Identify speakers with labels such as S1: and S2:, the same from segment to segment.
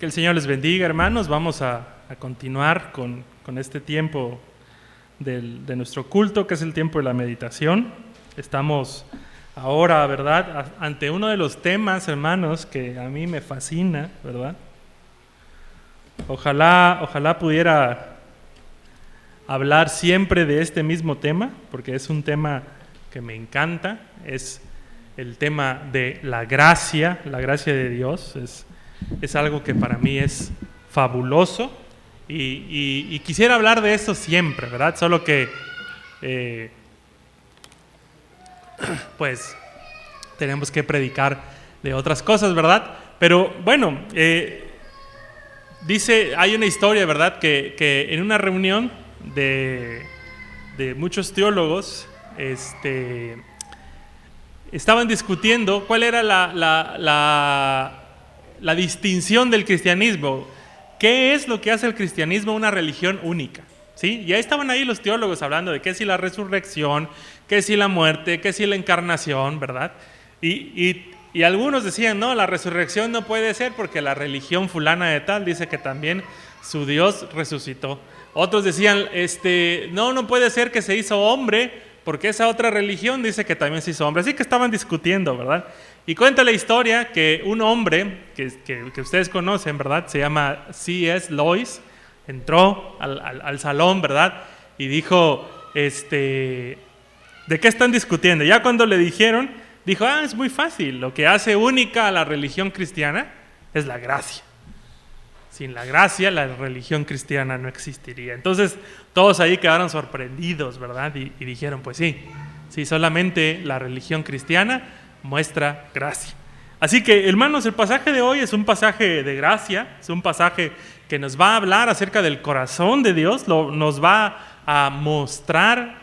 S1: Que el Señor les bendiga, hermanos. Vamos a continuar con este tiempo de nuestro culto, que es el tiempo de la meditación. Estamos ahora, ¿verdad?, ante uno de los temas, hermanos, que a mí me fascina, ¿verdad? Ojalá pudiera hablar siempre de este mismo tema, porque es un tema que me encanta. Es el tema de la gracia de Dios. Es algo que para mí es fabuloso y quisiera hablar de eso siempre, ¿verdad? Solo que pues tenemos que predicar de otras cosas, ¿verdad? Pero bueno, hay una historia, ¿verdad? Que en una reunión de muchos teólogos estaban discutiendo cuál era la distinción del cristianismo. ¿Qué es lo que hace el cristianismo una religión única? ¿Sí? Y ahí estaban los teólogos hablando de qué si la resurrección, qué si la muerte, qué si la encarnación, ¿verdad? Y algunos decían, no, la resurrección no puede ser porque la religión fulana de tal dice que también su Dios resucitó. Otros decían, no puede ser que se hizo hombre porque esa otra religión dice que también se hizo hombre. Así que estaban discutiendo, ¿verdad? Y cuenta la historia que un hombre que ustedes conocen, ¿verdad? Se llama C.S. Lewis. Entró al salón, ¿verdad? Y dijo, ¿de qué están discutiendo? Ya cuando le dijeron, dijo, es muy fácil. Lo que hace única a la religión cristiana es la gracia. Sin la gracia, la religión cristiana no existiría. Entonces, todos ahí quedaron sorprendidos, ¿verdad? Y dijeron, pues sí, solamente la religión cristiana muestra gracia. Así que, hermanos, el pasaje de hoy es un pasaje de gracia, es un pasaje que nos va a hablar acerca del corazón de Dios, nos va a mostrar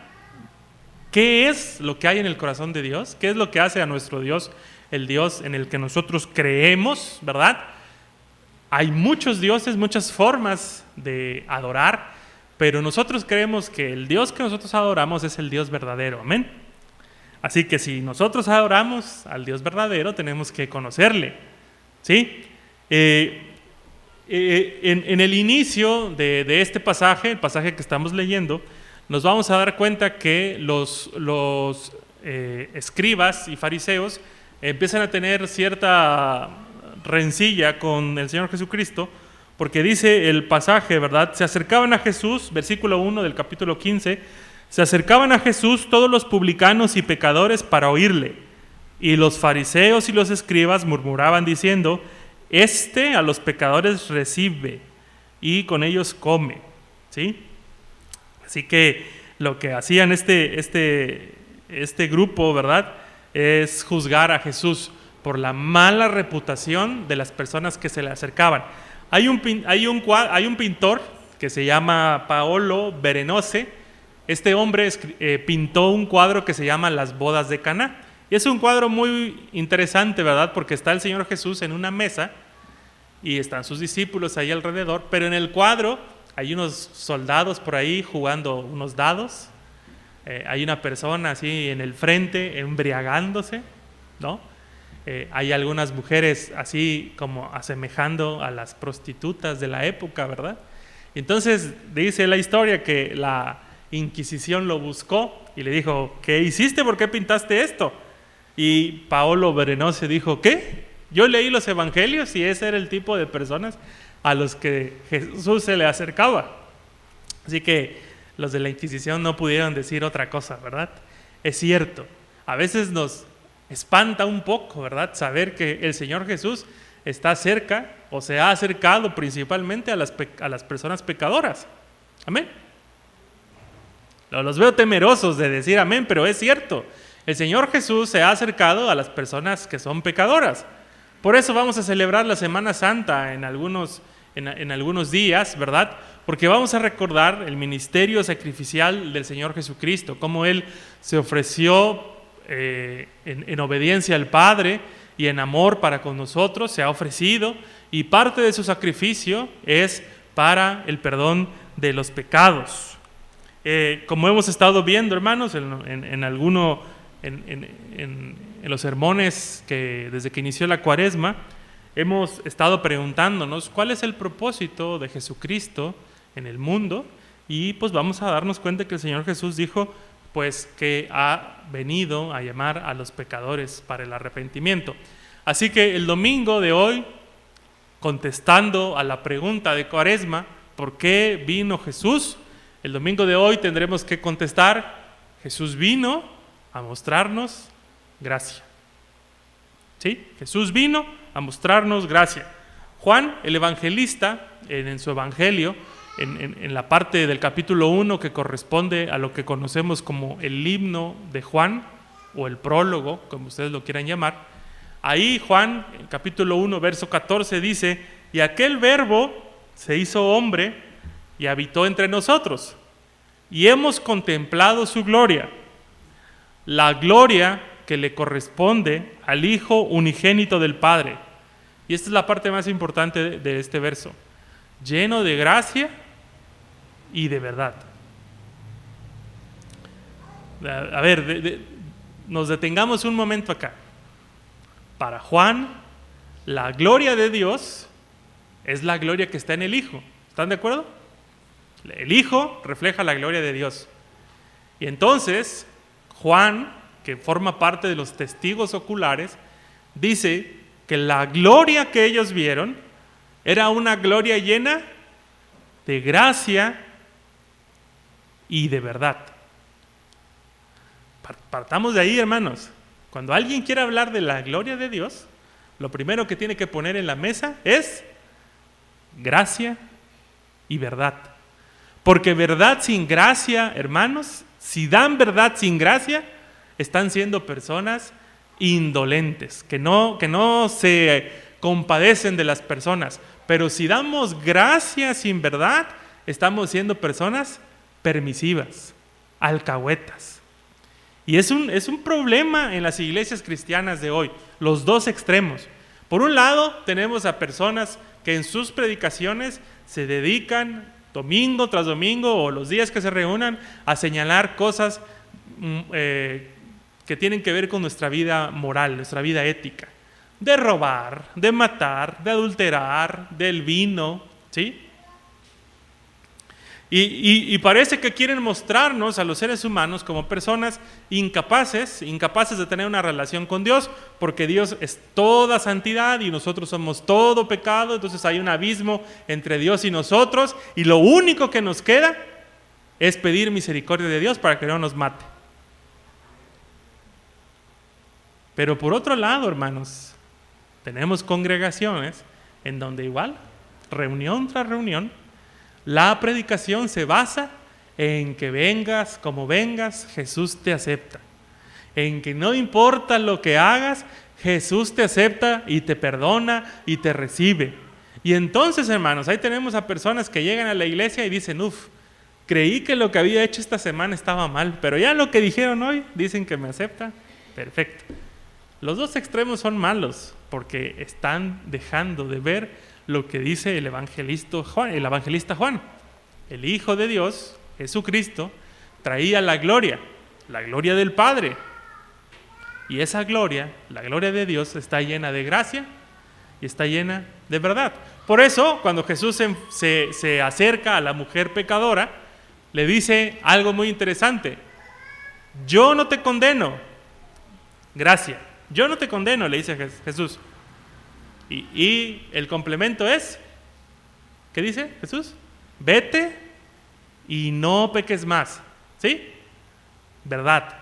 S1: qué es lo que hay en el corazón de Dios, qué es lo que hace a nuestro Dios, el Dios en el que nosotros creemos, ¿verdad? Hay muchos dioses, muchas formas de adorar, pero nosotros creemos que el Dios que nosotros adoramos es el Dios verdadero, amén. Así que si nosotros adoramos al Dios verdadero, tenemos que conocerle, ¿sí? En el inicio de este pasaje, el pasaje que estamos leyendo, nos vamos a dar cuenta que los escribas y fariseos empiezan a tener cierta rencilla con el Señor Jesucristo, porque dice el pasaje, ¿verdad? Se acercaban a Jesús, versículo 1 del capítulo 15, se acercaban a Jesús todos los publicanos y pecadores para oírle, y los fariseos y los escribas murmuraban diciendo, a los pecadores recibe y con ellos come, ¿sí? Así que lo que hacían este grupo, ¿verdad?, es juzgar a Jesús por la mala reputación de las personas que se le acercaban. Hay un pintor que se llama Paolo Veronese. Este hombre pintó un cuadro que se llama Las bodas de Caná. Y es un cuadro muy interesante, ¿verdad? Porque está el Señor Jesús en una mesa y están sus discípulos ahí alrededor, pero en el cuadro hay unos soldados por ahí jugando unos dados. Hay una persona así en el frente embriagándose, ¿no? Hay algunas mujeres así como asemejando a las prostitutas de la época, ¿verdad? Entonces dice la historia que la Inquisición lo buscó y le dijo, ¿qué hiciste? ¿Por qué pintaste esto? Y Paolo Veronese dijo, ¿qué? Yo leí los evangelios y ese era el tipo de personas a los que Jesús se le acercaba. Así que los de la Inquisición no pudieron decir otra cosa, ¿verdad? Es cierto, a veces nos espanta un poco, ¿verdad?, saber que el Señor Jesús está cerca o se ha acercado principalmente a las personas pecadoras. Amén. Los veo temerosos de decir amén, pero es cierto. El Señor Jesús se ha acercado a las personas que son pecadoras. Por eso vamos a celebrar la Semana Santa en algunos días, ¿verdad? Porque vamos a recordar el ministerio sacrificial del Señor Jesucristo, cómo Él se ofreció en obediencia al Padre y en amor para con nosotros, se ha ofrecido, y parte de su sacrificio es para el perdón de los pecados. Como hemos estado viendo, hermanos, en los sermones que desde que inició la Cuaresma, hemos estado preguntándonos cuál es el propósito de Jesucristo en el mundo, y pues vamos a darnos cuenta que el Señor Jesús dijo pues que ha venido a llamar a los pecadores para el arrepentimiento. Así que el domingo de hoy, contestando a la pregunta de Cuaresma, ¿por qué vino Jesús? El domingo de hoy tendremos que contestar: Jesús vino a mostrarnos gracia. ¿Sí? Jesús vino a mostrarnos gracia. Juan, el evangelista, en su evangelio, en la parte del capítulo 1 que corresponde a lo que conocemos como el himno de Juan, o el prólogo, como ustedes lo quieran llamar, ahí Juan, en capítulo 1, verso 14, dice: y aquel verbo se hizo hombre y habitó entre nosotros, y hemos contemplado su gloria, la gloria que le corresponde al Hijo unigénito del Padre. Y esta es la parte más importante de este verso: lleno de gracia y de verdad. A ver, nos detengamos un momento acá. Para Juan, la gloria de Dios es la gloria que está en el Hijo. ¿Están de acuerdo? El Hijo refleja la gloria de Dios. Y entonces, Juan, que forma parte de los testigos oculares, dice que la gloria que ellos vieron era una gloria llena de gracia y de verdad. Partamos de ahí, hermanos. Cuando alguien quiere hablar de la gloria de Dios, lo primero que tiene que poner en la mesa es gracia y verdad. Porque verdad sin gracia, hermanos, si dan verdad sin gracia, están siendo personas indolentes, que no se compadecen de las personas. Pero si damos gracia sin verdad, estamos siendo personas permisivas, alcahuetas. Y es un problema en las iglesias cristianas de hoy, los dos extremos. Por un lado, tenemos a personas que en sus predicaciones se dedican domingo tras domingo o los días que se reúnan a señalar cosas que tienen que ver con nuestra vida moral, nuestra vida ética. De robar, de matar, de adulterar, del vino, ¿sí? Y parece que quieren mostrarnos a los seres humanos como personas incapaces de tener una relación con Dios, porque Dios es toda santidad y nosotros somos todo pecado. Entonces hay un abismo entre Dios y nosotros, y lo único que nos queda es pedir misericordia de Dios para que no nos mate. Pero por otro lado, hermanos, tenemos congregaciones en donde igual, reunión tras reunión, la predicación se basa en que vengas como vengas, Jesús te acepta. En que no importa lo que hagas, Jesús te acepta y te perdona y te recibe. Y entonces, hermanos, ahí tenemos a personas que llegan a la iglesia y dicen: creí que lo que había hecho esta semana estaba mal, pero ya lo que dijeron hoy, dicen que me acepta. Perfecto. Los dos extremos son malos, porque están dejando de ver lo que dice el evangelista Juan. El Hijo de Dios, Jesucristo, traía la gloria del Padre. Y esa gloria, la gloria de Dios, está llena de gracia y está llena de verdad. Por eso, cuando Jesús se acerca a la mujer pecadora, le dice algo muy interesante: yo no te condeno, gracia. Yo no te condeno, le dice Jesús. Y el complemento es, ¿qué dice Jesús? Vete y no peques más. ¿Sí? Verdad.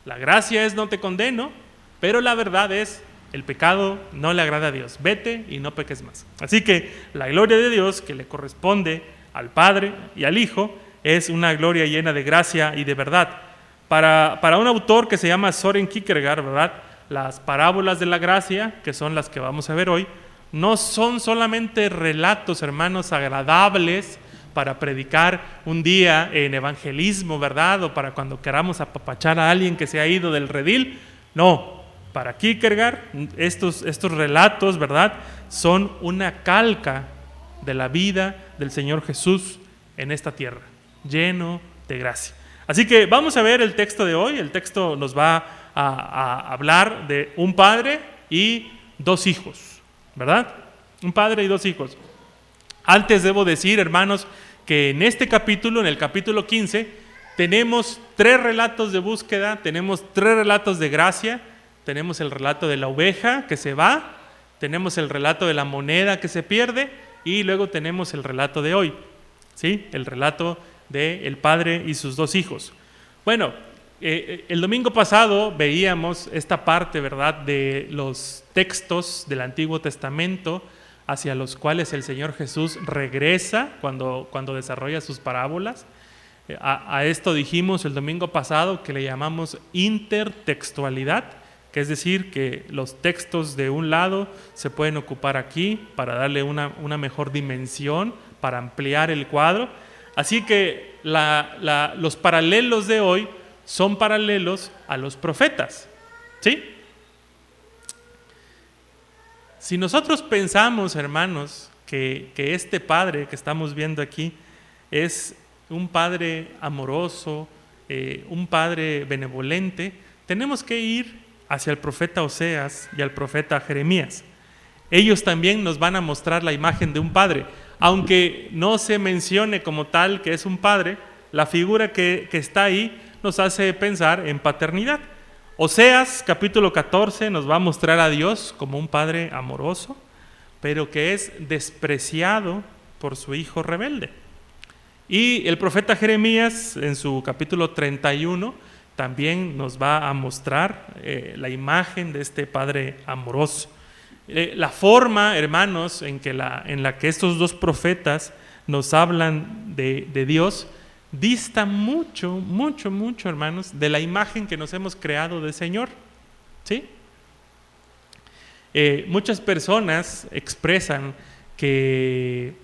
S1: La gracia es no te condeno, pero la verdad es el pecado no le agrada a Dios. Vete y no peques más. Así que la gloria de Dios que le corresponde al Padre y al Hijo es una gloria llena de gracia y de verdad. Para un autor que se llama Søren Kierkegaard, ¿verdad?, las parábolas de la gracia, que son las que vamos a ver hoy, no son solamente relatos, hermanos, agradables para predicar un día en evangelismo, ¿verdad?, o para cuando queramos apapachar a alguien que se ha ido del redil. No, para Kierkegaard estos relatos, ¿verdad?, son una calca de la vida del Señor Jesús en esta tierra, lleno de gracia. Así que vamos a ver el texto de hoy. El texto nos va a hablar de un padre y dos hijos. ¿verdad? Un padre y 2 hijos. Antes debo decir, hermanos, que en este capítulo, en el capítulo 15, tenemos 3 relatos de búsqueda, tenemos 3 relatos de gracia, tenemos el relato de la oveja que se va, tenemos el relato de la moneda que se pierde y luego tenemos el relato de hoy, ¿sí? El relato del padre y sus 2 hijos. Bueno, el domingo pasado veíamos esta parte, ¿verdad?, de los textos del Antiguo Testamento hacia los cuales el Señor Jesús regresa cuando desarrolla sus parábolas. A esto dijimos el domingo pasado que le llamamos intertextualidad, que es decir, que los textos de un lado se pueden ocupar aquí para darle una mejor dimensión, para ampliar el cuadro. Así que los paralelos de hoy son paralelos a los profetas, ¿sí? Si nosotros pensamos, hermanos, que este padre que estamos viendo aquí es un padre amoroso, un padre benevolente, tenemos que ir hacia el profeta Oseas y al profeta Jeremías. Ellos también nos van a mostrar la imagen de un padre. Aunque no se mencione como tal que es un padre, la figura que está ahí nos hace pensar en paternidad. Oseas capítulo 14 nos va a mostrar a Dios como un padre amoroso, pero que es despreciado por su hijo rebelde. Y el profeta Jeremías en su capítulo 31 también nos va a mostrar la imagen de este padre amoroso. La forma, hermanos, en la que estos 2 profetas nos hablan de Dios dista mucho, hermanos, de la imagen que nos hemos creado del Señor, ¿sí? Muchas personas expresan que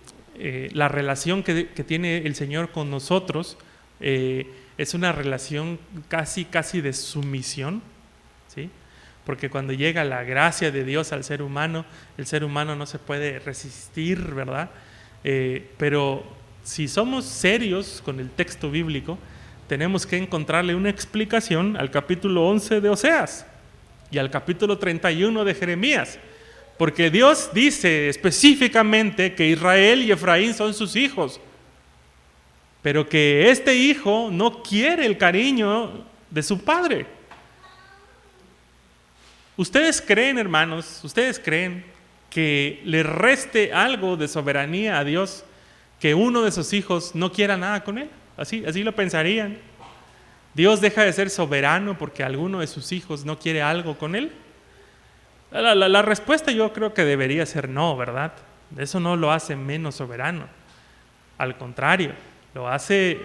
S1: la relación que tiene el Señor con nosotros es una relación casi de sumisión, ¿sí? Porque cuando llega la gracia de Dios al ser humano, el ser humano no se puede resistir, ¿verdad? Pero si somos serios con el texto bíblico, tenemos que encontrarle una explicación al capítulo 11 de Oseas y al capítulo 31 de Jeremías, porque Dios dice específicamente que Israel y Efraín son sus hijos, pero que este hijo no quiere el cariño de su padre. ¿Ustedes creen, hermanos, que le reste algo de soberanía a Dios que uno de sus hijos no quiera nada con él? Así lo pensarían. ¿Dios deja de ser soberano porque alguno de sus hijos no quiere algo con él? La respuesta yo creo que debería ser no, ¿verdad? Eso no lo hace menos soberano. Al contrario, lo hace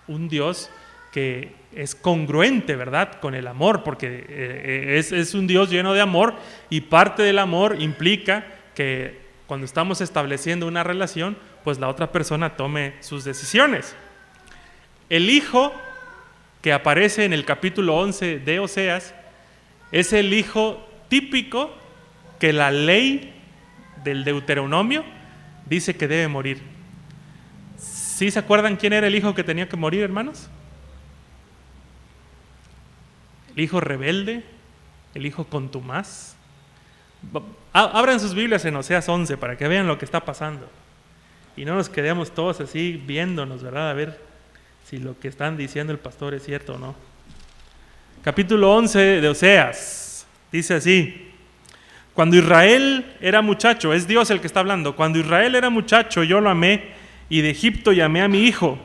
S1: un Dios que es congruente, ¿verdad?, con el amor, porque es un Dios lleno de amor, y parte del amor implica que cuando estamos estableciendo una relación, pues la otra persona tome sus decisiones. El hijo que aparece en el capítulo 11 de Oseas es el hijo típico que la ley del Deuteronomio dice que debe morir. ¿Sí se acuerdan quién era el hijo que tenía que morir, hermanos? El hijo rebelde, el hijo contumaz. Abran sus Biblias en Oseas 11 para que vean lo que está pasando y no nos quedemos todos así viéndonos, ¿verdad? A ver si lo que están diciendo el pastor es cierto o no. Capítulo 11 de Oseas dice así: cuando Israel era muchacho, es Dios el que está hablando, cuando Israel era muchacho yo lo amé, y de Egipto llamé a mi hijo.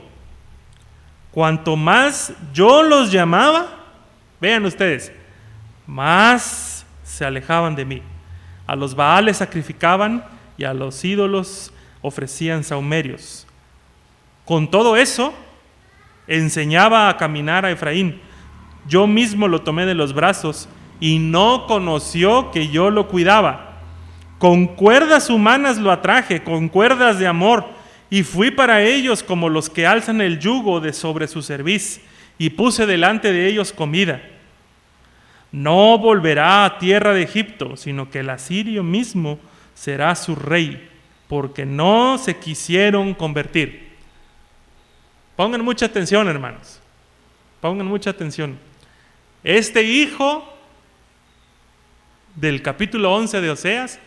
S1: Cuanto más yo los llamaba, vean ustedes, más se alejaban de mí. A los Baales sacrificaban y a los ídolos ofrecían sahumerios. Con todo eso, enseñaba a caminar a Efraín. Yo mismo lo tomé de los brazos y no conoció que yo lo cuidaba. Con cuerdas humanas lo atraje, con cuerdas de amor, y fui para ellos como los que alzan el yugo de sobre su cerviz, y puse delante de ellos comida. No volverá a tierra de Egipto, sino que el asirio mismo será su rey, porque no se quisieron convertir. Pongan mucha atención, hermanos. Pongan mucha atención. Este hijo del capítulo 11 de Oseas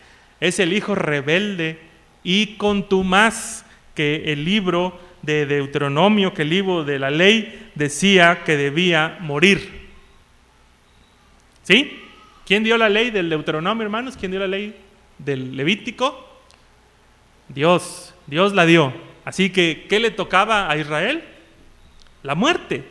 S1: Es el hijo rebelde y contumaz que el libro de Deuteronomio, que el libro de la ley decía que debía morir. ¿Sí? ¿Quién dio la ley del Deuteronomio, hermanos? ¿Quién dio la ley del Levítico? Dios la dio. Así que, ¿qué le tocaba a Israel? La muerte.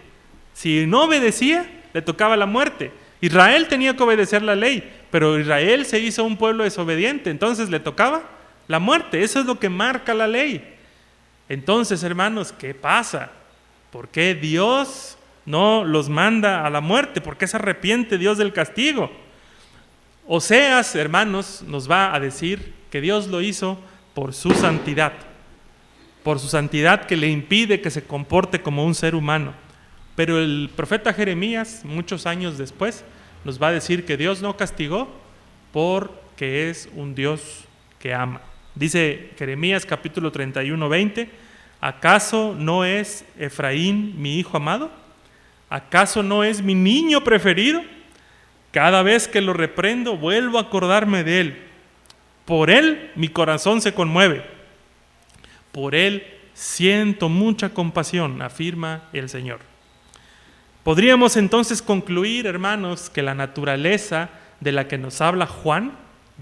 S1: Si no obedecía, le tocaba la muerte. Israel tenía que obedecer la ley, pero Israel se hizo un pueblo desobediente, entonces le tocaba la muerte. Eso es lo que marca la ley. Entonces, hermanos, ¿qué pasa? ¿Por qué Dios no los manda a la muerte? ¿Por qué se arrepiente Dios del castigo? Oseas, hermanos, nos va a decir que Dios lo hizo por su santidad que le impide que se comporte como un ser humano. Pero el profeta Jeremías, muchos años después, nos va a decir que Dios no castigó porque es un Dios que ama. Dice Jeremías capítulo 31, 20, ¿acaso no es Efraín mi hijo amado? ¿Acaso no es mi niño preferido? Cada vez que lo reprendo, vuelvo a acordarme de él. Por él mi corazón se conmueve. Por él siento mucha compasión, afirma el Señor. Podríamos entonces concluir, hermanos, que la naturaleza de la que nos habla Juan,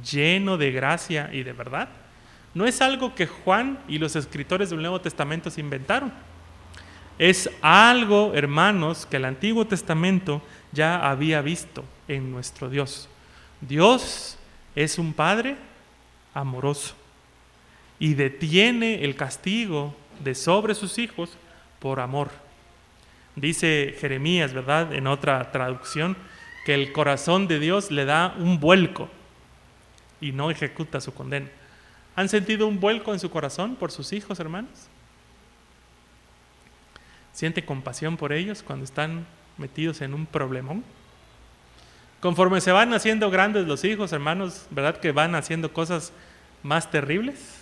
S1: lleno de gracia y de verdad, no es algo que Juan y los escritores del Nuevo Testamento se inventaron. Es algo, hermanos, que el Antiguo Testamento ya había visto en nuestro Dios. Dios es un Padre amoroso y detiene el castigo de sobre sus hijos por amor. Dice Jeremías, ¿verdad?, en otra traducción, que el corazón de Dios le da un vuelco y no ejecuta su condena. ¿Han sentido un vuelco en su corazón por sus hijos, hermanos? ¿Siente compasión por ellos cuando están metidos en un problemón? Conforme se van haciendo grandes los hijos, hermanos, ¿verdad que van haciendo cosas más terribles?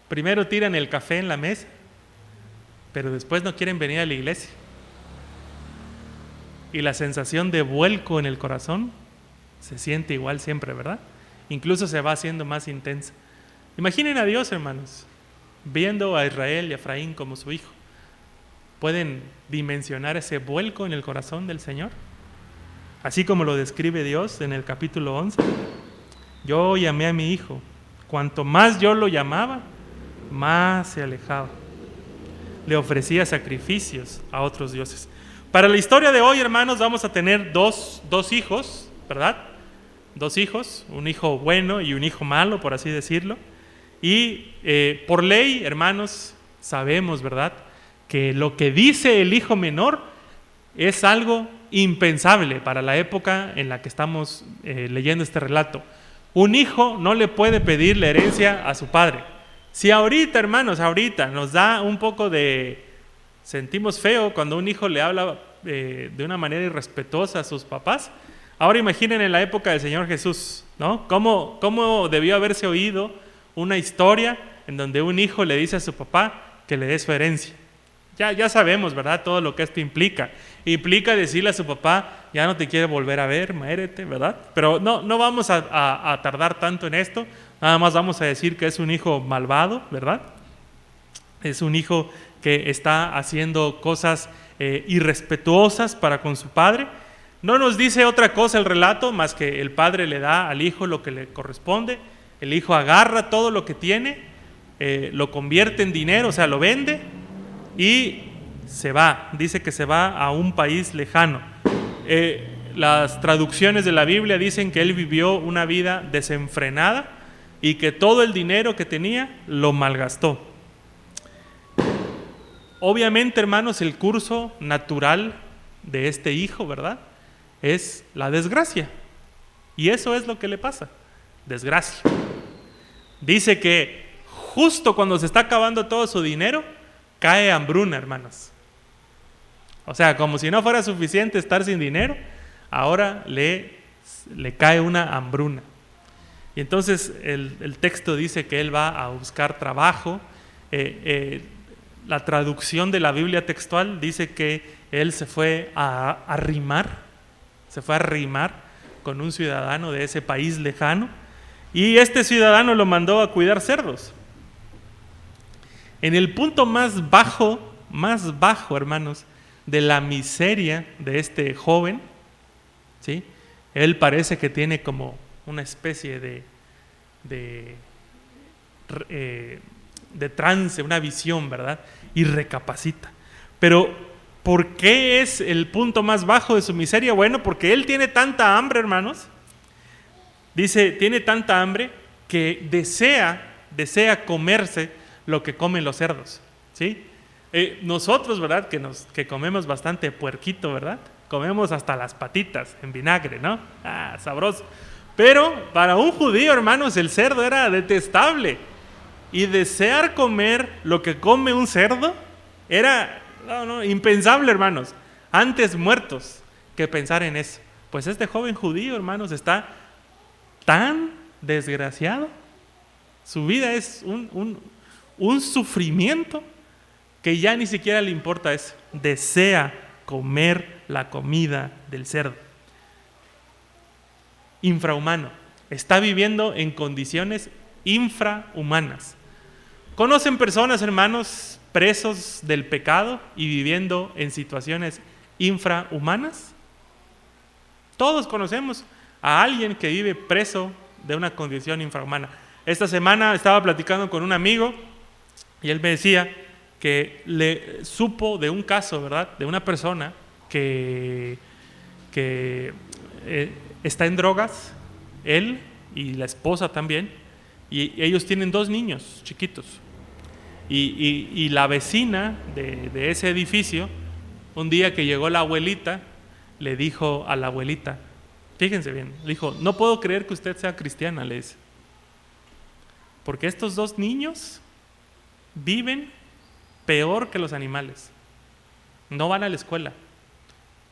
S1: Primero tiran el café en la mesa, pero después no quieren venir a la iglesia. Y la sensación de vuelco en el corazón se siente igual siempre, ¿verdad? Incluso se va haciendo más intensa. Imaginen a Dios, hermanos, viendo a Israel y a Efraín como su hijo. ¿Pueden dimensionar ese vuelco en el corazón del Señor? Así como lo describe Dios en el capítulo 11. Yo llamé a mi hijo. Cuanto más yo lo llamaba, más se alejaba. Le ofrecía sacrificios a otros dioses. Para la historia de hoy, hermanos, vamos a tener dos hijos, ¿verdad? Dos hijos, un hijo bueno y un hijo malo, por así decirlo. Y por ley, hermanos, sabemos, ¿verdad?, que lo que dice el hijo menor es algo impensable para la época en la que estamos leyendo este relato. Un hijo no le puede pedir la herencia a su padre. Si ahorita, hermanos, nos da un poco de... sentimos feo cuando un hijo le habla de una manera irrespetuosa a sus papás. Ahora imaginen en la época del Señor Jesús, ¿no? ¿Cómo debió haberse oído una historia en donde un hijo le dice a su papá que le dé su herencia? Ya sabemos, ¿verdad?, todo lo que esto implica. Implica decirle a su papá, ya no te quiere volver a ver, muérete, ¿verdad? Pero no vamos a tardar tanto en esto. Nada más vamos a decir que es un hijo malvado, ¿verdad? Es un hijo que está haciendo cosas irrespetuosas para con su padre. No nos dice otra cosa el relato más que el padre le da al hijo lo que le corresponde. El hijo agarra todo lo que tiene, lo convierte en dinero, o sea, lo vende y se va. Dice que se va a un país lejano. Las traducciones de la Biblia dicen que él vivió una vida desenfrenada y que todo el dinero que tenía lo malgastó. Obviamente, hermanos, el curso natural de este hijo, ¿verdad?, es la desgracia. Y eso es lo que le pasa, desgracia. Dice que justo cuando se está acabando todo su dinero, cae hambruna, hermanos. O sea, como si no fuera suficiente estar sin dinero, ahora le cae una hambruna. Y entonces el texto dice que él va a buscar trabajo. La traducción de la Biblia textual dice que él se fue a arrimar con un ciudadano de ese país lejano. Y este ciudadano lo mandó a cuidar cerdos. En el punto más bajo, hermanos, de la miseria de este joven, ¿sí? Él parece que tiene como una especie de trance, una visión, ¿verdad? Y recapacita. Pero, ¿por qué es el punto más bajo de su miseria? Bueno, porque él tiene tanta hambre, hermanos. Dice, tiene tanta hambre que desea comerse lo que comen los cerdos, ¿sí? Nosotros, ¿verdad? Que comemos bastante puerquito, ¿verdad? Comemos hasta las patitas en vinagre, ¿no? Sabroso. Pero para un judío, hermanos, el cerdo era detestable. Y desear comer lo que come un cerdo era impensable, hermanos. Antes muertos que pensar en eso. Pues este joven judío, hermanos, está tan desgraciado. Su vida es un sufrimiento que ya ni siquiera le importa eso. Desea comer la comida del cerdo. Infrahumano. Está viviendo en condiciones infrahumanas. ¿Conocen personas, hermanos, presos del pecado y viviendo en situaciones infrahumanas? Todos conocemos a alguien que vive preso de una condición infrahumana. Esta semana estaba platicando con un amigo y él me decía que le supo de un caso, ¿verdad? De una persona que está en drogas, él y la esposa también, y ellos tienen 2 niños chiquitos. Y la vecina de ese edificio, un día que llegó la abuelita, le dijo a la abuelita, fíjense bien, le dijo, no puedo creer que usted sea cristiana, le dice, porque estos 2 niños viven peor que los animales. No van a la escuela,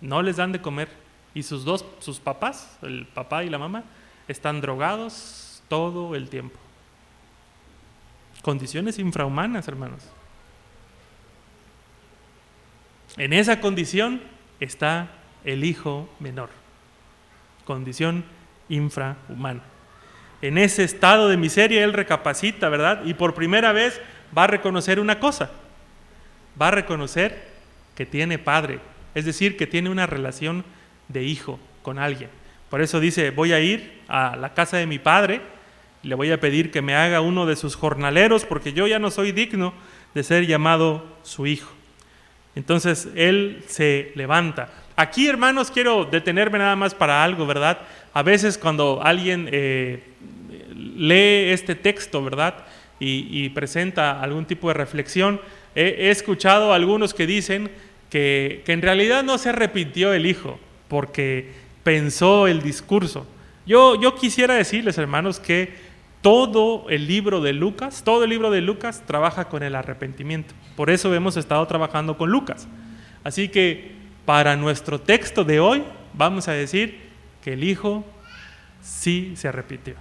S1: no les dan de comer, y sus papás, el papá y la mamá, están drogados todo el tiempo. Condiciones infrahumanas, hermanos. En esa condición está el hijo menor. Condición infrahumana. En ese estado de miseria él recapacita, ¿verdad? Y por primera vez va a reconocer una cosa. Va a reconocer que tiene padre. Es decir, que tiene una relación de hijo con alguien. Por eso dice, voy a ir a la casa de mi padre, le voy a pedir que me haga uno de sus jornaleros, porque yo ya no soy digno de ser llamado su hijo. Entonces él se levanta. Aquí, hermanos, quiero detenerme nada más para algo, ¿verdad? A veces cuando alguien lee este texto, ¿verdad? Y presenta algún tipo de reflexión, he escuchado a algunos que dicen que en realidad no se arrepintió el hijo, porque pensó el discurso. Yo quisiera decirles, hermanos, que todo el libro de Lucas trabaja con el arrepentimiento. Por eso hemos estado trabajando con Lucas. Así que para nuestro texto de hoy vamos a decir que el hijo sí se arrepintió,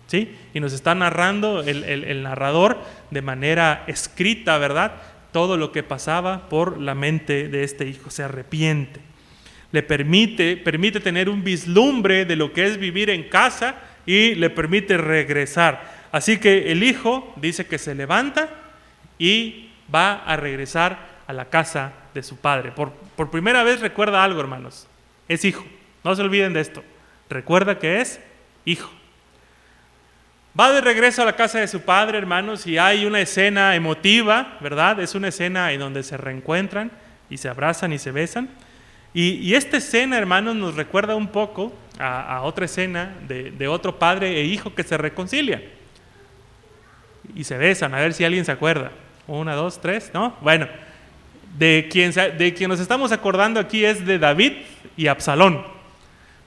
S1: ¿sí? Y nos está narrando el narrador de manera escrita, ¿verdad? Todo lo que pasaba por la mente de este hijo. Se arrepiente. Le permite tener un vislumbre de lo que es vivir en casa y le permite regresar. Así que el hijo dice que se levanta y va a regresar a la casa de su padre. Por primera vez recuerda algo, hermanos. Es hijo. No se olviden de esto. Recuerda que es hijo. Va de regreso a la casa de su padre, hermanos, y hay una escena emotiva, ¿verdad? Es una escena en donde se reencuentran y se abrazan y se besan. Y esta escena, hermanos, nos recuerda un poco a otra escena de otro padre e hijo que se reconcilian y se besan. A ver si alguien se acuerda. 1, 2, 3, ¿no? Bueno, de quien nos estamos acordando aquí es de David y Absalón.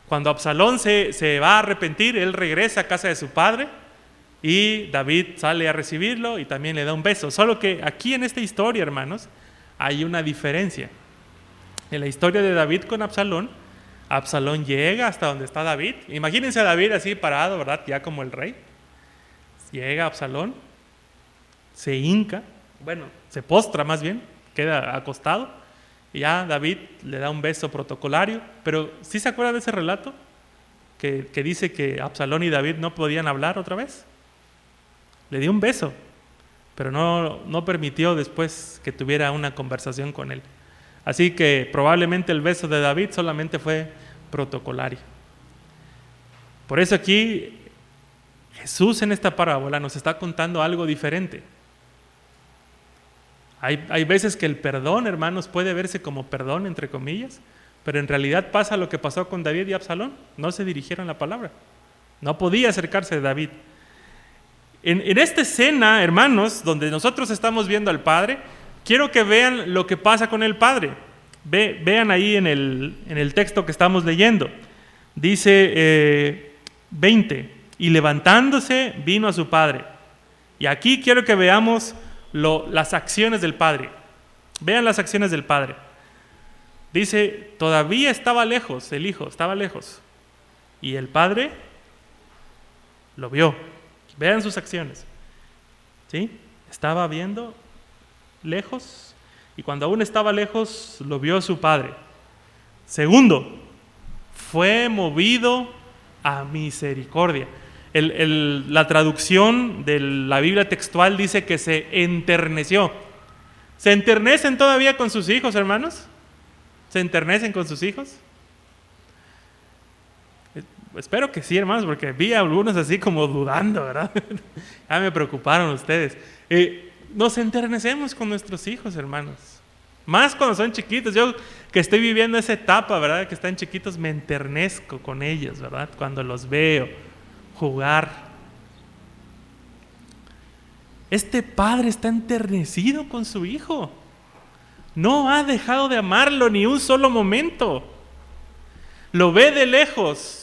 S1: Cuando Absalón se va a arrepentir, él regresa a casa de su padre y David sale a recibirlo y también le da un beso. Solo que aquí en esta historia, hermanos, hay una diferencia. En la historia de David con Absalón, Absalón llega hasta donde está David. Imagínense a David así parado, ¿verdad? Ya como el rey. Llega Absalón, se hinca, se postra más bien, queda acostado. Y ya David le da un beso protocolario. Pero ¿sí se acuerda de ese relato? que dice que Absalón y David no podían hablar otra vez? Le dio un beso, pero no permitió después que tuviera una conversación con él. Así que probablemente el beso de David solamente fue protocolario. Por eso aquí Jesús en esta parábola nos está contando algo diferente. Hay veces que el perdón, hermanos, puede verse como perdón, entre comillas, pero en realidad pasa lo que pasó con David y Absalón. No se dirigieron la palabra. No podía acercarse de David. En esta escena, hermanos, donde nosotros estamos viendo al Padre, quiero que vean lo que pasa con el Padre. Vean ahí en el texto que estamos leyendo. Dice 20, y levantándose vino a su Padre. Y aquí quiero que veamos las acciones del Padre. Vean las acciones del Padre. Dice, todavía estaba lejos, el Hijo estaba lejos. Y el Padre lo vio. Vean sus acciones. ¿Sí? Estaba viendo lejos, y cuando aún estaba lejos, lo vio su Padre. Segundo, fue movido a misericordia. La traducción de la Biblia textual dice que se enterneció. ¿Se enternecen todavía con sus hijos, hermanos? ¿Se enternecen con sus hijos? Espero que sí, hermanos, porque vi a algunos así como dudando, ¿verdad? Ya me preocuparon ustedes. Nos enternecemos con nuestros hijos, hermanos. Más cuando son chiquitos. Yo que estoy viviendo esa etapa, ¿verdad? Que están chiquitos, me enternezco con ellos, ¿verdad? Cuando los veo jugar. Este padre está enternecido con su hijo. No ha dejado de amarlo ni un solo momento. Lo ve de lejos.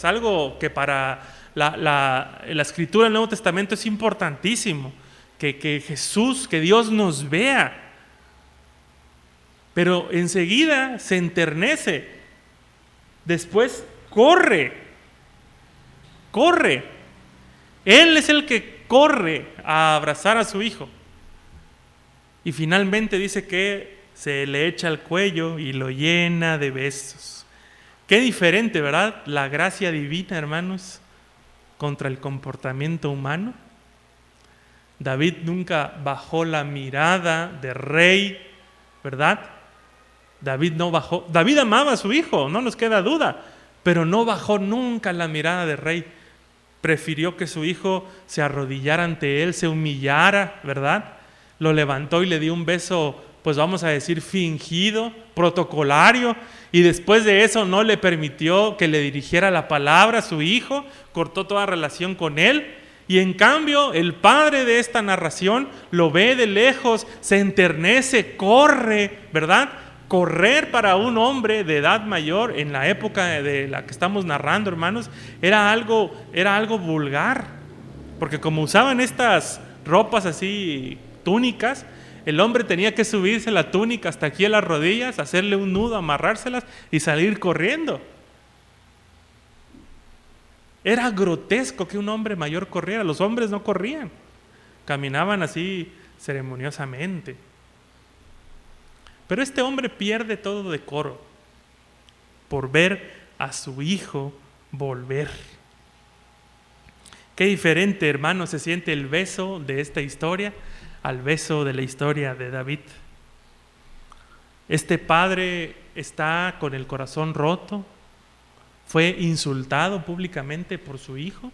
S1: Algo que para la escritura del Nuevo Testamento es importantísimo. Que Jesús, que Dios nos vea. Pero enseguida se enternece. Después corre. Él es el que corre a abrazar a su hijo. Y finalmente dice que se le echa al cuello y lo llena de besos. Qué diferente, ¿verdad? La gracia divina, hermanos, contra el comportamiento humano. David nunca bajó la mirada de rey, ¿verdad? David no bajó. David amaba a su hijo, no nos queda duda, pero no bajó nunca la mirada de rey. Prefirió que su hijo se arrodillara ante él, se humillara, ¿verdad? Lo levantó y le dio un beso, pues vamos a decir fingido, protocolario, y después de eso no le permitió que le dirigiera la palabra a su hijo, cortó toda relación con él. Y en cambio el padre de esta narración lo ve de lejos, se enternece, corre, ¿verdad? Correr para un hombre de edad mayor en la época de la que estamos narrando, hermanos, era algo vulgar, porque como usaban estas ropas así, túnicas, el hombre tenía que subirse la túnica hasta aquí a las rodillas, hacerle un nudo, amarrárselas y salir corriendo. Era grotesco que un hombre mayor corriera. Los hombres no corrían, caminaban así ceremoniosamente. Pero este hombre pierde todo decoro por ver a su hijo volver. Qué diferente, hermano, se siente el beso de esta historia al beso de la historia de David. Este padre está con el corazón roto, fue insultado públicamente por su hijo,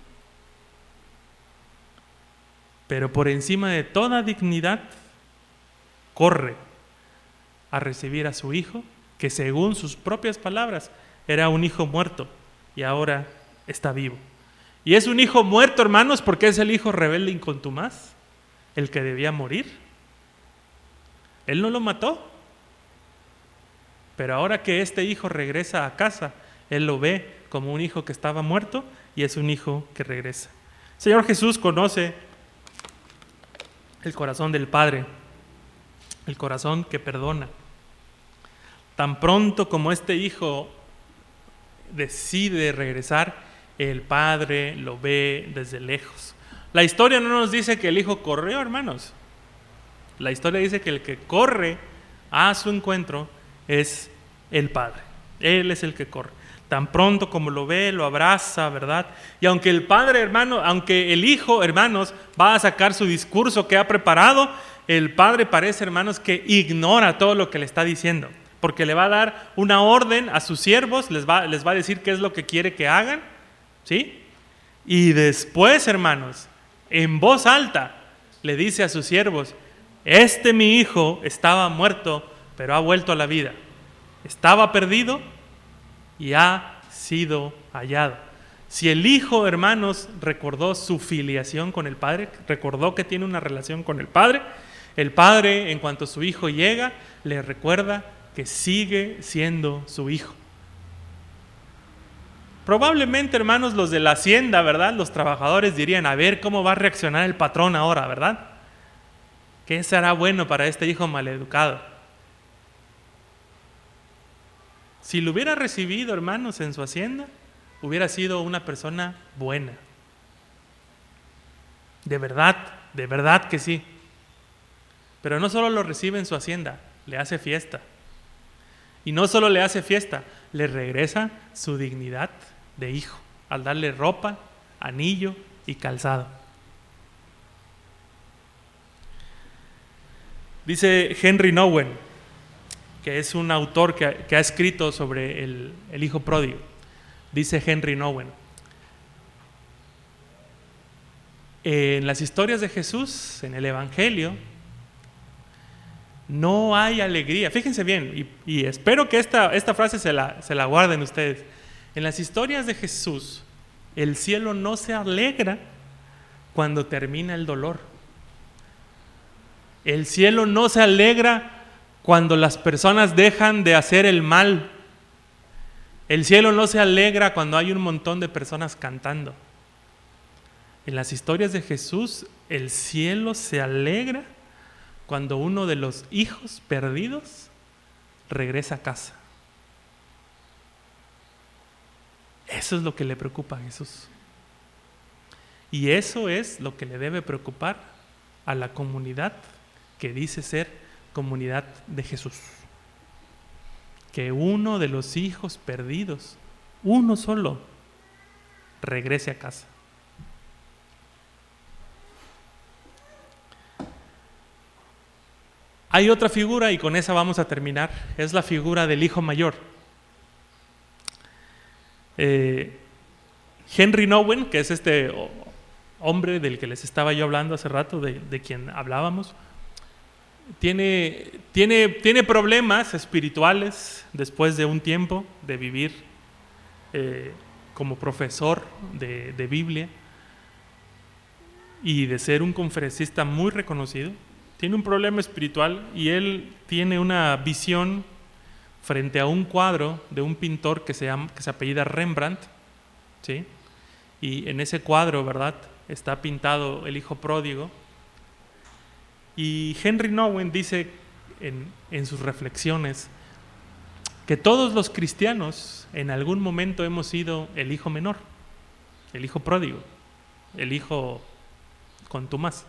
S1: pero por encima de toda dignidad corre a recibir a su hijo, que según sus propias palabras era un hijo muerto y ahora está vivo. Y es un hijo muerto, hermanos, porque es el hijo rebelde y contumaz, el que debía morir. Él no lo mató, pero ahora que este hijo regresa a casa, él lo ve como un hijo que estaba muerto y es un hijo que regresa. Señor Jesús conoce el corazón del Padre, el corazón que perdona. Tan pronto como este hijo decide regresar, el Padre lo ve desde lejos. La historia no nos dice que el hijo corrió, hermanos. La historia dice que el que corre a su encuentro es el Padre. Él es el que corre. tan pronto como lo ve, lo abraza, ¿verdad? Y aunque el padre, hermano, aunque el hijo, hermanos, va a sacar su discurso que ha preparado, el padre parece, hermanos, que ignora todo lo que le está diciendo, porque le va a dar una orden a sus siervos, les va a decir qué es lo que quiere que hagan, ¿sí? Y después, hermanos, en voz alta, le dice a sus siervos: mi hijo estaba muerto, pero ha vuelto a la vida. Estaba perdido y ha sido hallado. Si el hijo, hermanos, recordó su filiación con el padre, recordó que tiene una relación con el padre, en cuanto su hijo llega, le recuerda que sigue siendo su hijo. Probablemente, hermanos, los de la hacienda, ¿verdad?, los trabajadores dirían: a ver cómo va a reaccionar el patrón ahora, ¿verdad? ¿Qué será bueno para este hijo maleducado? Si lo hubiera recibido, hermanos, en su hacienda, hubiera sido una persona buena. De verdad que sí. Pero no solo lo recibe en su hacienda, le hace fiesta. Y no solo le hace fiesta, le regresa su dignidad de hijo, al darle ropa, anillo y calzado. Dice Henry Nouwen, que es un autor que ha escrito sobre el hijo pródigo. Dice Henry Nouwen: en las historias de Jesús, en el Evangelio, no hay alegría. Fíjense bien, y espero que esta frase se la guarden ustedes. En las historias de Jesús, el cielo no se alegra cuando termina el dolor. El cielo no se alegra cuando las personas dejan de hacer el mal. El cielo no se alegra cuando hay un montón de personas cantando. En las historias de Jesús, el cielo se alegra cuando uno de los hijos perdidos regresa a casa. Eso es lo que le preocupa a Jesús. Y eso es lo que le debe preocupar a la comunidad que dice ser comunidad de Jesús. Que uno de los hijos perdidos, uno solo, regrese a casa. Hay otra figura, y con esa vamos a terminar, es la figura del hijo mayor. Henry Nouwen, que es este hombre del que les estaba yo hablando hace rato, de quien hablábamos, tiene problemas espirituales después de un tiempo de vivir como profesor de Biblia y de ser un conferencista muy reconocido. Tiene un problema espiritual y él tiene una visión frente a un cuadro de un pintor que se apellida Rembrandt, ¿sí? Y en ese cuadro, ¿verdad?, está pintado el hijo pródigo. Y Henry Nouwen dice en sus reflexiones que todos los cristianos en algún momento hemos sido el hijo menor, el hijo pródigo, el hijo contumaz.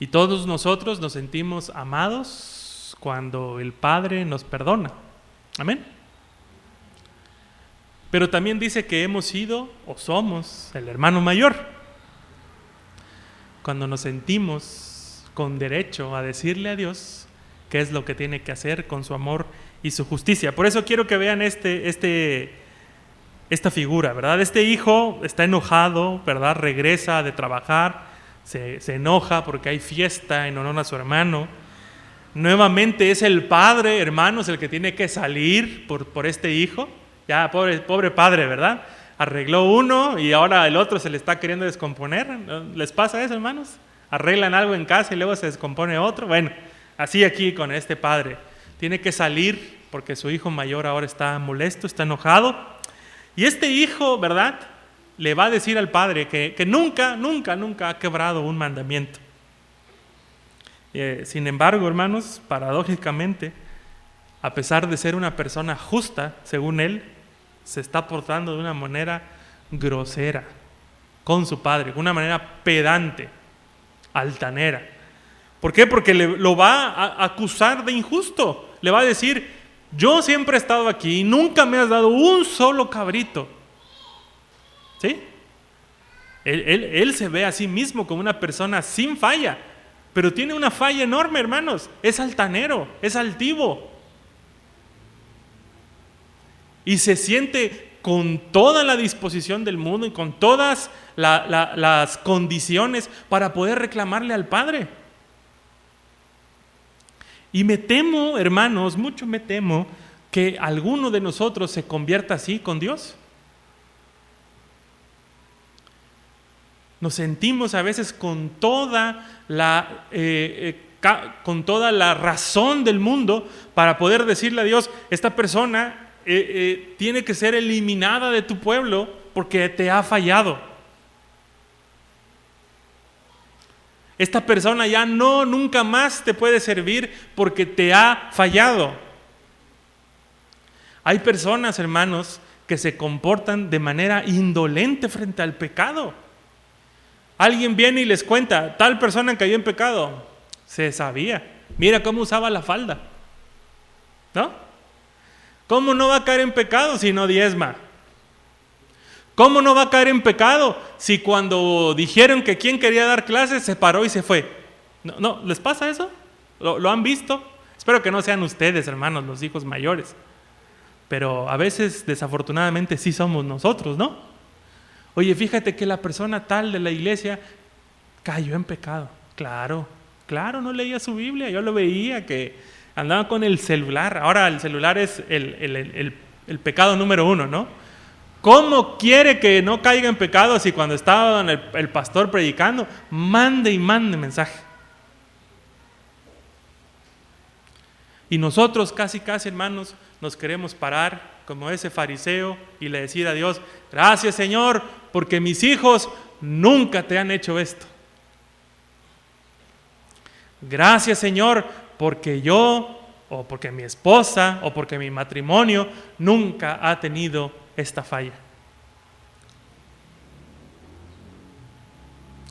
S1: Y todos nosotros nos sentimos amados cuando el Padre nos perdona. Amén. Pero también dice que hemos sido o somos el hermano mayor, cuando nos sentimos con derecho a decirle a Dios qué es lo que tiene que hacer con su amor y su justicia. Por eso quiero que vean esta figura, ¿verdad? Este hijo está enojado, ¿verdad? Regresa de trabajar, se enoja porque hay fiesta en honor a su hermano. Nuevamente es el padre, hermanos, el que tiene que salir por este hijo. Ya, pobre padre, ¿verdad? Arregló uno y ahora el otro se le está queriendo descomponer. ¿Les pasa eso, hermanos? Arreglan algo en casa y luego se descompone otro. Bueno, así aquí con este padre. Tiene que salir porque su hijo mayor ahora está molesto, está enojado. Y este hijo, ¿verdad?, le va a decir al padre que nunca ha quebrado un mandamiento. Sin embargo, hermanos, paradójicamente, a pesar de ser una persona justa, según él, se está portando de una manera grosera con su padre, de una manera pedante, altanera. ¿Por qué? Porque lo va a acusar de injusto. Le va a decir: Yo siempre he estado aquí y nunca me has dado un solo cabrito. ¿Sí? Él se ve a sí mismo como una persona sin falla, pero tiene una falla enorme, hermanos. Es altanero, es altivo. Y se siente con toda la disposición del mundo y con todas las condiciones para poder reclamarle al Padre. Y me temo, hermanos, mucho me temo que alguno de nosotros se convierta así con Dios. Nos sentimos a veces con toda la razón del mundo para poder decirle a Dios: esta persona tiene que ser eliminada de tu pueblo porque te ha fallado. Esta persona ya nunca más te puede servir porque te ha fallado. Hay personas, hermanos, que se comportan de manera indolente frente al pecado. Alguien viene y les cuenta: tal persona cayó en pecado. Se sabía. Mira cómo usaba la falda. ¿No? ¿Cómo no va a caer en pecado si no diezma? ¿Cómo no va a caer en pecado si cuando dijeron que quién quería dar clases se paró y se fue? ¿No les pasa eso? ¿Lo han visto? Espero que no sean ustedes, hermanos, los hijos mayores. Pero a veces, desafortunadamente, sí somos nosotros, ¿no? Oye, fíjate que la persona tal de la iglesia cayó en pecado. Claro, no leía su Biblia. Yo lo veía que andaba con el celular. Ahora el celular es el pecado número 1, ¿no? ¿Cómo quiere que no caiga en pecado si cuando estaba el pastor predicando, mande mensaje? Y nosotros casi, hermanos, nos queremos parar como ese fariseo y le decir a Dios: gracias, Señor, porque mis hijos nunca te han hecho esto. Gracias, Señor, porque yo, o porque mi esposa, o porque mi matrimonio nunca ha tenido esta falla.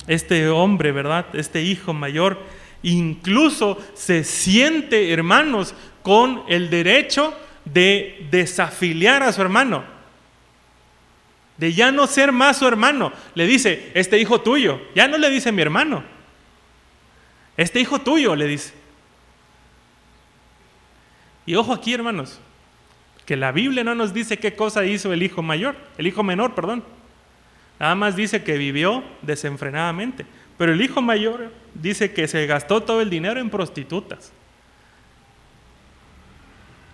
S1: Este hombre, ¿verdad? Este hijo mayor incluso se siente, hermanos, con el derecho de desafiliar a su hermano, de ya no ser más su hermano. Le dice: este hijo tuyo. Ya no le dice mi hermano, este hijo tuyo, le dice. Y ojo aquí, hermanos, que la Biblia no nos dice qué cosa hizo el hijo menor, perdón. Nada más dice que vivió desenfrenadamente. Pero el hijo mayor dice que se gastó todo el dinero en prostitutas.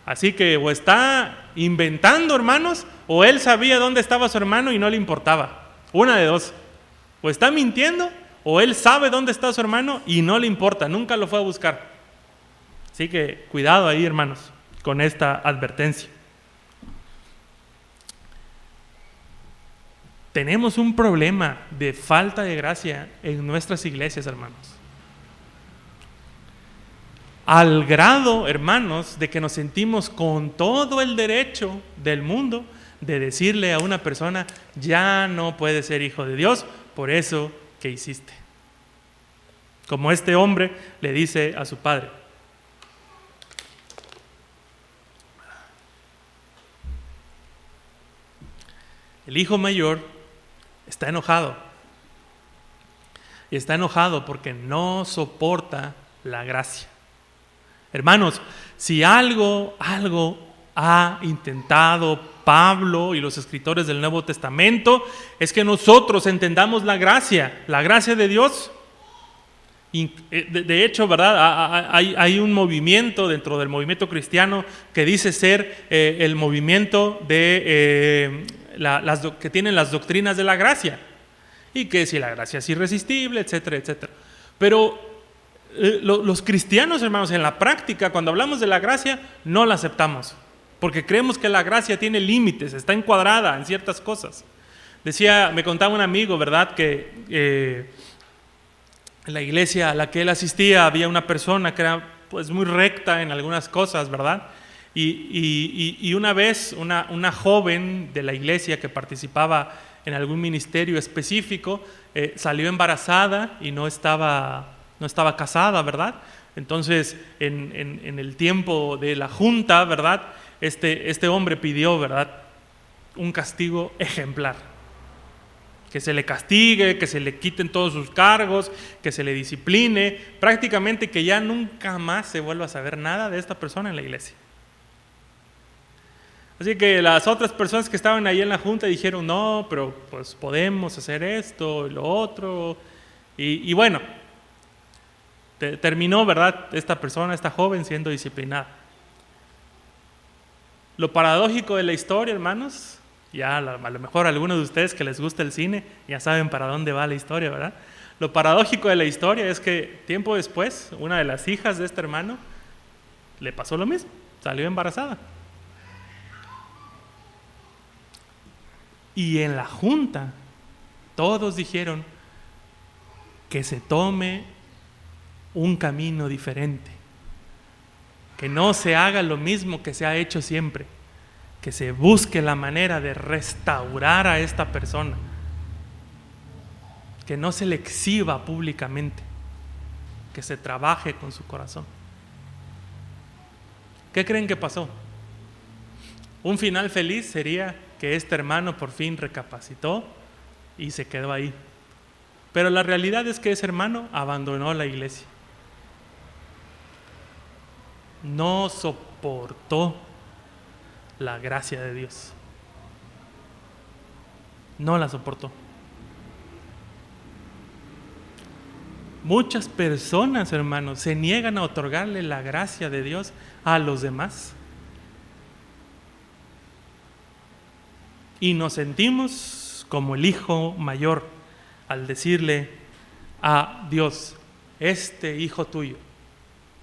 S1: Así que o está inventando, hermanos, o él sabía dónde estaba su hermano y no le importaba. Una de dos. O está mintiendo, o él sabe dónde está su hermano y no le importa, nunca lo fue a buscar. Así que cuidado ahí, hermanos, con esta advertencia. Tenemos un problema de falta de gracia en nuestras iglesias, hermanos. Al grado, hermanos, de que nos sentimos con todo el derecho del mundo de decirle a una persona: ya no puedes ser hijo de Dios por eso que hiciste. Como este hombre le dice a su padre. El hijo mayor está enojado. Y está enojado porque no soporta la gracia. Hermanos, si algo ha intentado Pablo y los escritores del Nuevo Testamento, es que nosotros entendamos la gracia de Dios. Y de hecho, ¿verdad? Hay un movimiento dentro del movimiento cristiano que dice ser el movimiento de que tienen las doctrinas de la gracia, y que si la gracia es irresistible, etcétera, etcétera. Pero los cristianos, hermanos, en la práctica, cuando hablamos de la gracia, no la aceptamos, porque creemos que la gracia tiene límites, está encuadrada en ciertas cosas. Me contaba un amigo, ¿verdad?, que en la iglesia a la que él asistía había una persona que era pues muy recta en algunas cosas, ¿verdad? Y una vez una joven de la iglesia que participaba en algún ministerio específico salió embarazada y no estaba casada, ¿verdad? Entonces, en el tiempo de la junta, ¿verdad? Este hombre pidió, ¿verdad?, un castigo ejemplar. Que se le castigue, que se le quiten todos sus cargos, que se le discipline, prácticamente que ya nunca más se vuelva a saber nada de esta persona en la iglesia. Así que las otras personas que estaban ahí en la junta dijeron, no, pero pues podemos hacer esto y lo otro. Y bueno, terminó, ¿verdad?, esta persona, esta joven, siendo disciplinada. Lo paradójico de la historia, hermanos, ya a lo mejor algunos de ustedes que les gusta el cine ya saben para dónde va la historia, ¿verdad? Lo paradójico de la historia es que tiempo después, una de las hijas de este hermano le pasó lo mismo, salió embarazada. Y en la junta todos dijeron que se tome un camino diferente, que no se haga lo mismo que se ha hecho siempre, que se busque la manera de restaurar a esta persona, que no se le exhiba públicamente, que se trabaje con su corazón. ¿Qué creen que pasó? Un final feliz sería que este hermano por fin recapacitó y se quedó ahí. Pero la realidad es que ese hermano abandonó la iglesia. No soportó la gracia de Dios. No la soportó. Muchas personas, hermanos, se niegan a otorgarle la gracia de Dios a los demás. Y nos sentimos como el hijo mayor al decirle a Dios, este hijo tuyo,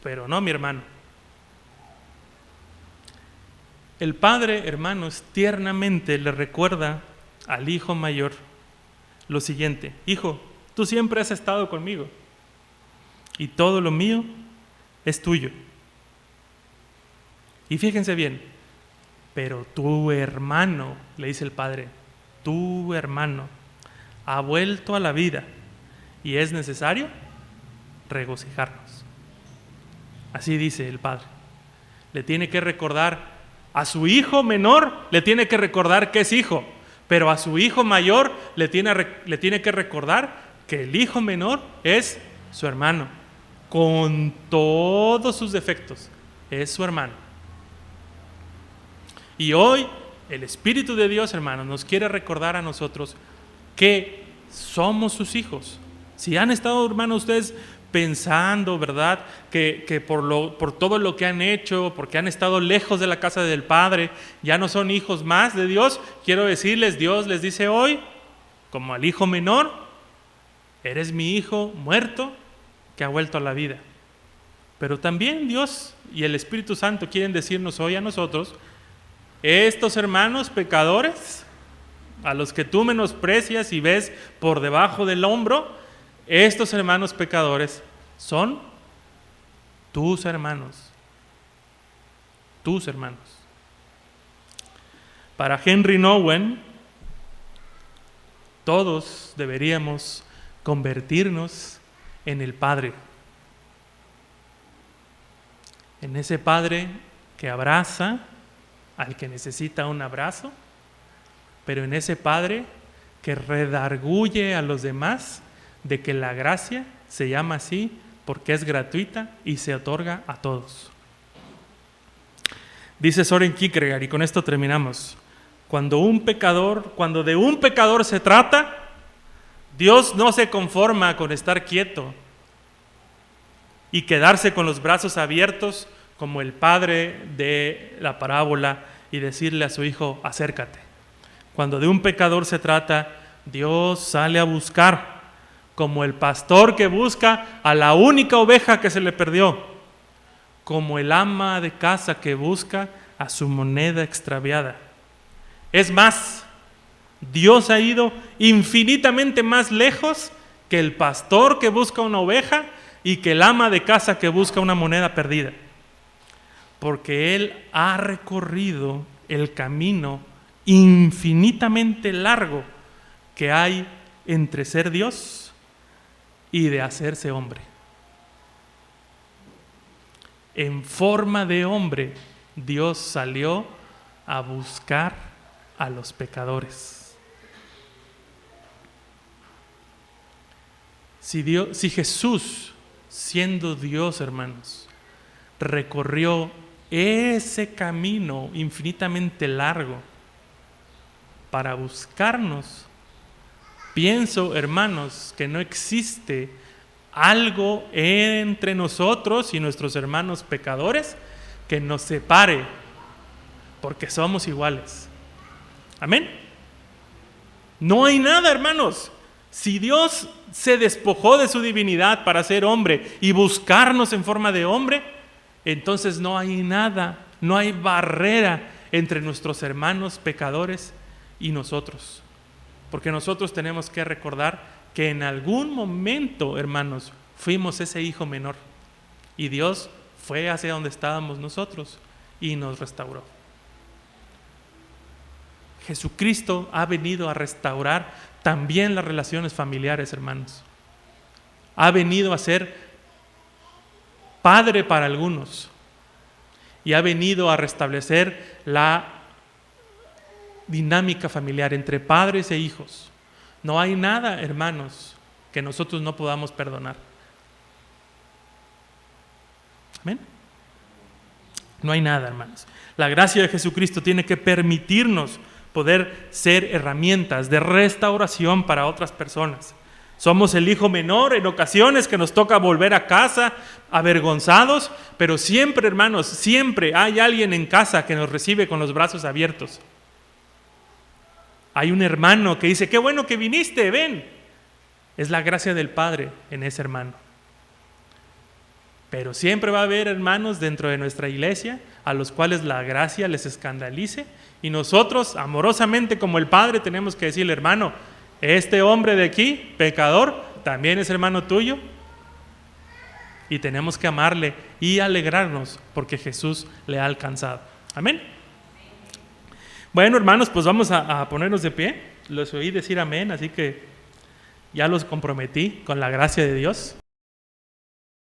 S1: pero no mi hermano. El padre, hermanos, tiernamente le recuerda al hijo mayor lo siguiente: hijo, tú siempre has estado conmigo y todo lo mío es tuyo. Y fíjense bien, pero tu hermano, le dice el padre, tu hermano ha vuelto a la vida y es necesario regocijarnos. Así dice el padre. Le tiene que recordar a su hijo menor, le tiene que recordar que es hijo, pero a su hijo mayor le tiene que recordar que el hijo menor es su hermano, con todos sus defectos, es su hermano. Y hoy el Espíritu de Dios, hermanos, nos quiere recordar a nosotros que somos sus hijos. Si han estado, hermanos, ustedes pensando, ¿verdad?, que por todo lo que han hecho, porque han estado lejos de la casa del Padre, ya no son hijos más de Dios, quiero decirles, Dios les dice hoy, como al hijo menor, eres mi hijo muerto que ha vuelto a la vida. Pero también Dios y el Espíritu Santo quieren decirnos hoy a nosotros, estos hermanos pecadores, a los que tú menosprecias y ves por debajo del hombro, estos hermanos pecadores son tus hermanos. Tus hermanos. Para Henry Nouwen, todos deberíamos convertirnos en el Padre. En ese Padre que abraza al que necesita un abrazo, pero en ese Padre que redarguye a los demás de que la gracia se llama así porque es gratuita y se otorga a todos. Dice Søren Kierkegaard, y con esto terminamos, cuando de un pecador se trata, Dios no se conforma con estar quieto y quedarse con los brazos abiertos como el padre de la parábola y decirle a su hijo, acércate. Cuando de un pecador se trata, Dios sale a buscar, como el pastor que busca a la única oveja que se le perdió, como el ama de casa que busca a su moneda extraviada. Es más, Dios ha ido infinitamente más lejos que el pastor que busca una oveja y que el ama de casa que busca una moneda perdida, porque Él ha recorrido el camino infinitamente largo que hay entre ser Dios y de hacerse hombre. en forma de hombre, Dios salió a buscar a los pecadores. Si Jesús, siendo Dios, hermanos, recorrió ese camino infinitamente largo para buscarnos, pienso, hermanos, que no existe algo entre nosotros y nuestros hermanos pecadores que nos separe, porque somos iguales. Amén. No hay nada, hermanos. Si Dios se despojó de su divinidad para ser hombre y buscarnos en forma de hombre, entonces no hay nada, no hay barrera entre nuestros hermanos pecadores y nosotros. Porque nosotros tenemos que recordar que en algún momento, hermanos, fuimos ese hijo menor. Y Dios fue hacia donde estábamos nosotros y nos restauró. Jesucristo ha venido a restaurar también las relaciones familiares, hermanos. Ha venido a ser padre para algunos y ha venido a restablecer la dinámica familiar entre padres e hijos. No hay nada, hermanos, que nosotros no podamos perdonar. ¿Amén? No hay nada, hermanos. La gracia de Jesucristo tiene que permitirnos poder ser herramientas de restauración para otras personas. Somos el hijo menor en ocasiones que nos toca volver a casa avergonzados, pero siempre, hermanos, siempre hay alguien en casa que nos recibe con los brazos abiertos. Hay un hermano que dice, qué bueno que viniste, ven. Es la gracia del Padre en ese hermano. Pero siempre va a haber hermanos dentro de nuestra iglesia a los cuales la gracia les escandalice y nosotros, amorosamente como el Padre, tenemos que decirle, hermano, este hombre de aquí, pecador, también es hermano tuyo y tenemos que amarle y alegrarnos porque Jesús le ha alcanzado. Amén. Bueno, hermanos, pues vamos a ponernos de pie. Los oí decir amén, así que ya los comprometí con la gracia de Dios.